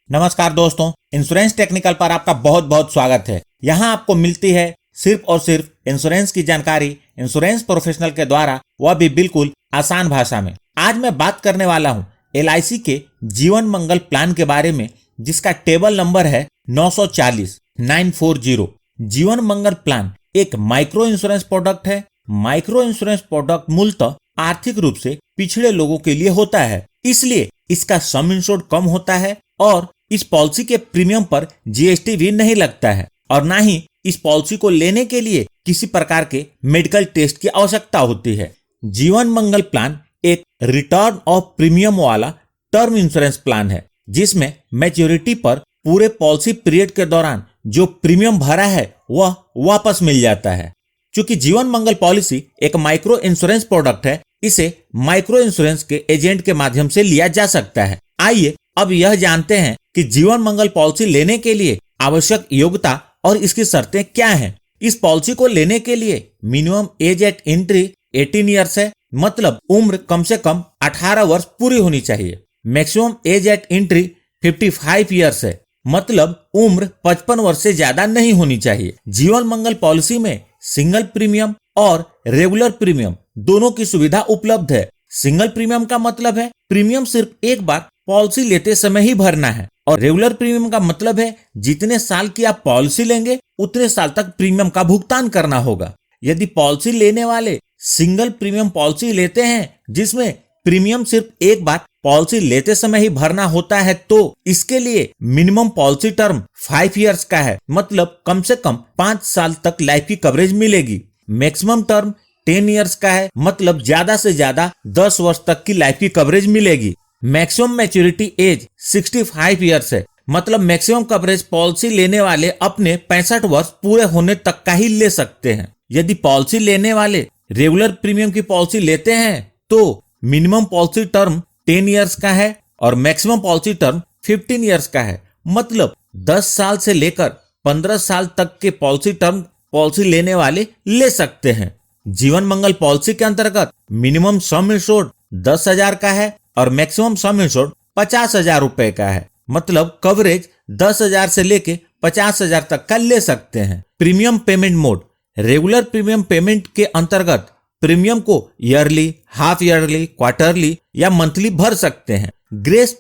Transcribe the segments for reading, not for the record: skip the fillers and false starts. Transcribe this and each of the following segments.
नमस्कार दोस्तों, insurance technical पर आपका बहुत बहुत स्वागत है। यहाँ आपको मिलती है सिर्फ और सिर्फ इंश्योरेंस की जानकारी इंश्योरेंस प्रोफेशनल के द्वारा, वह भी बिल्कुल आसान भाषा में। आज मैं बात करने वाला हूँ LIC के जीवन मंगल प्लान के बारे में, जिसका टेबल नंबर है 940 जीवन मंगल प्लान एक माइक्रो इंश्योरेंस प्रोडक्ट है। माइक्रो इंश्योरेंस प्रोडक्ट मूलतः आर्थिक रूप से पिछड़े लोगों के लिए होता है, इसलिए इसका सम इंश्योर्ड कम होता है और इस पॉलिसी के प्रीमियम पर GST भी नहीं लगता है और ना ही इस पॉलिसी को लेने के लिए किसी प्रकार के मेडिकल टेस्ट की आवश्यकता होती है। जीवन मंगल प्लान एक रिटर्न ऑफ प्रीमियम वाला टर्म इंश्योरेंस प्लान है, जिसमें मैच्योरिटी पर पूरे पॉलिसी पीरियड के दौरान जो प्रीमियम भरा है वह वापस मिल जाता है। चूंकि जीवन मंगल पॉलिसी एक माइक्रो इंश्योरेंस प्रोडक्ट है, इसे माइक्रो इंश्योरेंस के एजेंट के माध्यम से लिया जा सकता है। आइए अब यह जानते हैं कि जीवन मंगल पॉलिसी लेने के लिए आवश्यक योग्यता और इसकी शर्तें क्या हैं। इस पॉलिसी को लेने के लिए minimum age eight entry 18 years है, मतलब उम्र कम से कम 18 वर्ष पूरी होनी चाहिए। Maximum age eight entry 55 years है, मतलब उम्र 55 वर्ष से ज्यादा नहीं होनी चाहिए। जीवन मंगल पॉलिसी में सिंगल प्रीमियम और रेगुलर प्रीमियम दोनों की सुविधा उपलब्ध है। सिंगल प्रीमियम का मतलब है प्रीमियम सिर्फ एक बार पॉलिसी लेते समय ही भरना है, और रेगुलर प्रीमियम का मतलब है जितने साल की आप पॉलिसी लेंगे उतने साल तक प्रीमियम का भुगतान करना होगा। यदि पॉलिसी लेने वाले सिंगल प्रीमियम पॉलिसी लेते हैं जिसमें प्रीमियम सिर्फ एक बार पॉलिसी लेते समय ही भरना होता है, तो इसके लिए मिनिमम पॉलिसी टर्म 5 ईयर्स का है, मतलब कम से कम 5 साल तक लाइफ की कवरेज मिलेगी। मैक्सिमम टर्म 10 ईयर्स का है, मतलब ज्यादा से ज्यादा 10 वर्ष तक की लाइफ की कवरेज मिलेगी। मैक्सिमम मैच्योरिटी एज 65 ईयर्स है, मतलब मैक्सिमम कवरेज पॉलिसी लेने वाले अपने 65 वर्ष पूरे होने तक का ही ले सकते हैं। यदि पॉलिसी लेने वाले रेगुलर प्रीमियम की पॉलिसी लेते हैं तो मिनिमम पॉलिसी टर्म 10 ईयर्स का है और मैक्सिमम पॉलिसी टर्म 15 ईयर्स का है, मतलब 10 साल से लेकर 15 साल तक के पॉलिसी टर्म पॉलिसी लेने वाले ले सकते हैं। जीवन मंगल पॉलिसी के अंतर्गत मिनिमम सम इंश्योर्ड 10,000 का है और मैक्सिमम सम इंश्योर्ड 50,000 रुपए का है, मतलब कवरेज 10,000 से लेके 50,000 तक का ले सकते हैं। Premium payment mode regular premium payment के अंतर्गत प्रीमियम को ईयरली, हाफ ईयरली, क्वार्टरली या मंथली भर सकते हैं। ग्रेस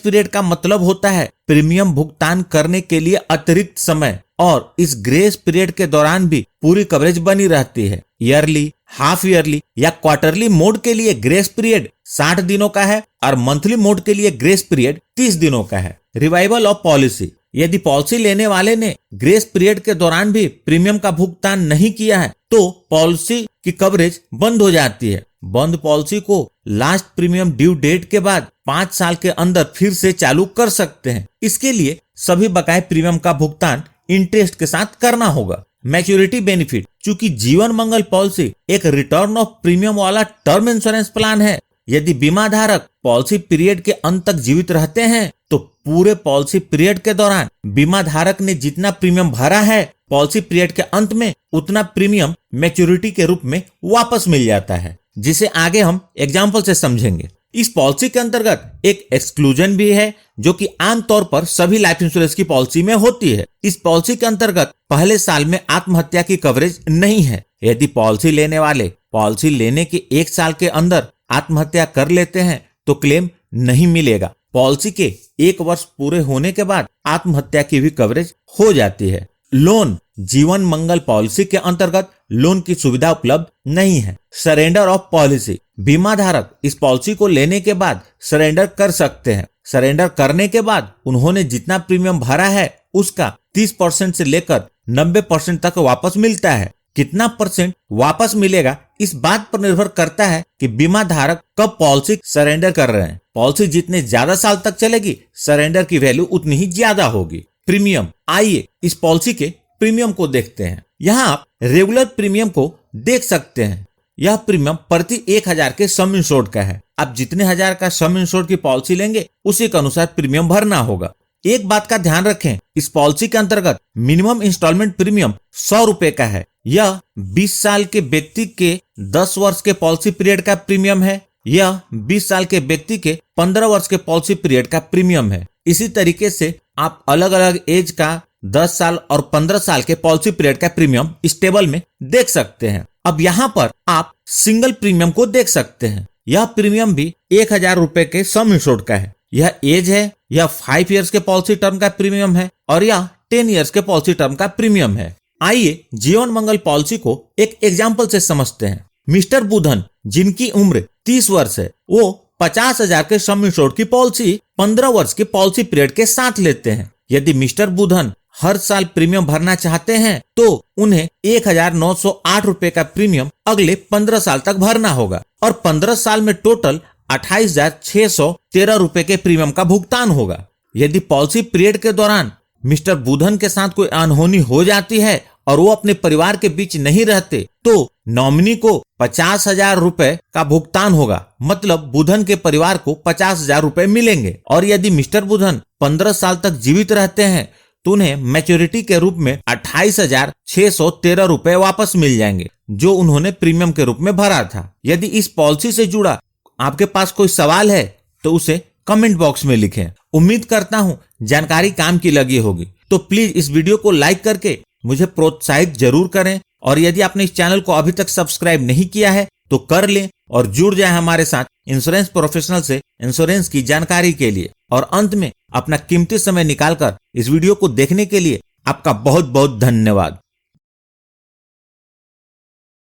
पीरियड का मतलब होता है प्रीमियम भुगतान करने के लिए अतिरिक्त समय, और इस ग्रेस पीरियड के दौरान भी पूरी कवरेज बनी रहती है। ईयरली, हाफ ईयरली या क्वार्टरली मोड के लिए ग्रेस पीरियड 60 दिनों का है और मंथली मोड के लिए ग्रेस पीरियड 30 दिनों का है। रिवाइवल ऑफ पॉलिसी यदि पॉलिसी लेने वाले ने ग्रेस पीरियड के दौरान भी प्रीमियम का भुगतान नहीं किया है तो पॉलिसी की कवरेज बंद हो जाती है। बंद पॉलिसी को लास्ट प्रीमियम ड्यू डेट के बाद 5 साल के अंदर फिर से चालू कर सकते हैं। इसके लिए सभी बकाये प्रीमियम का भुगतान इंटरेस्ट के साथ करना होगा। मैच्योरिटी बेनिफिट चूंकि जीवन मंगल पॉलिसी एक रिटर्न ऑफ प्रीमियम वाला टर्म इंश्योरेंस प्लान है, यदि बीमा धारक पॉलिसी पीरियड के अंत तक जीवित रहते हैं तो पूरे पॉलिसी पीरियड के दौरान बीमा धारक ने जितना प्रीमियम भरा है पॉलिसी पीरियड के अंत में उतना प्रीमियम मैच्योरिटी के रूप में वापस मिल जाता है, जिसे आगे हम एग्जाम्पल से समझेंगे। इस पॉलिसी के अंतर्गत एक एक्सक्लूजन भी है जो कि आमतौर पर सभी लाइफ इंश्योरेंस की पॉलिसी में होती है। इस पॉलिसी के अंतर्गत पहले साल में आत्महत्या की कवरेज नहीं है। यदि पॉलिसी लेने वाले पॉलिसी लेने के 1 साल के अंदर आत्महत्या कर लेते हैं तो क्लेम नहीं मिलेगा। पॉलिसी के 1 वर्ष पूरे होने के बाद आत्महत्या की भी कवरेज हो जाती है। लोन जीवन मंगल पॉलिसी के अंतर्गत लोन की सुविधा उपलब्ध नहीं है। सरेंडर ऑफ पॉलिसी बीमा धारक इस पॉलिसी को लेने के बाद सरेंडर कर सकते हैं। सरेंडर करने के बाद उन्होंने जितना प्रीमियम भरा है उसका 30% से लेकर 90% तक वापस मिलता है। कितना परसेंट वापस मिलेगा इस बात पर निर्भर करता है कि बीमा धारक कब पॉलिसी सरेंडर कर रहे हैं। पॉलिसी जितने ज्यादा साल तक चलेगी सरेंडर की वैल्यू उतनी ही ज्यादा होगी। प्रीमियम आइए इस पॉलिसी के प्रीमियम को देखते हैं। यहाँ आप रेगुलर प्रीमियम को देख सकते हैं। यह प्रीमियम प्रति 1,000 के सम इंश्योर्ड का है। आप जितने हजार का सम इंश्योर्ड की पॉलिसी लेंगे उसी के अनुसार प्रीमियम भरना होगा। एक बात का ध्यान रखें, इस पॉलिसी के अंतर्गत मिनिमम इंस्टॉलमेंट प्रीमियम 100 रुपए का है। यह 20 साल के व्यक्ति के 10 वर्ष के पॉलिसी पीरियड का प्रीमियम है। यह 20 साल के व्यक्ति के 15 वर्ष के पॉलिसी पीरियड का प्रीमियम है। इसी तरीके से आप अलग अलग एज का 10 साल और 15 साल के पॉलिसी पीरियड का प्रीमियम इस टेबल में देख सकते हैं। अब यहाँ पर आप सिंगल प्रीमियम को देख सकते हैं। यह प्रीमियम भी 1000 रुपए के सम इंश्योर्ड का है। यह एज है, यह 5 इयर्स के पॉलिसी टर्म का प्रीमियम है और यह 10 इयर्स के पॉलिसी टर्म का प्रीमियम है। आइए जीवन मंगल पॉलिसी को एक एग्जाम्पल से समझते हैं। मिस्टर बुधन, जिनकी उम्र 30 वर्ष है, वो 50,000 के सम इंश्योर्ड की पॉलिसी 15 वर्ष के पॉलिसी पीरियड के साथ लेते हैं। यदि मिस्टर बुधन हर साल प्रीमियम भरना चाहते हैं तो उन्हें 1908 रुपए का प्रीमियम अगले 15 साल तक भरना होगा और 15 साल में टोटल 28,613 रुपए के प्रीमियम का भुगतान होगा। यदि पॉलिसी पीरियड के दौरान मिस्टर बुधन के साथ कोई अनहोनी हो जाती है और वो अपने परिवार के बीच नहीं रहते तो नॉमिनी को 50,000 रुपए का भुगतान होगा, मतलब बुधन के परिवार को 50,000 रुपए मिलेंगे। और यदि मिस्टर बुधन 15 साल तक जीवित रहते हैं तो उन्हें मैच्योरिटी के रूप में 28,613 रुपए वापस मिल जाएंगे, जो उन्होंने प्रीमियम के रूप में भरा था। यदि इस पॉलिसी से जुड़ा आपके पास कोई सवाल है तो उसे कमेंट बॉक्स में लिखें। उम्मीद करता हूं जानकारी काम की लगी होगी। तो प्लीज इस वीडियो को लाइक करके मुझे प्रोत्साहित जरूर करें और यदि आपने इस चैनल को अभी तक सब्सक्राइब नहीं किया है तो कर लें और जुड़ जाए हमारे साथ इंश्योरेंस प्रोफेशनल से इंश्योरेंस की जानकारी के लिए। और अंत में अपना कीमती समय निकालकर इस वीडियो को देखने के लिए आपका बहुत बहुत धन्यवाद।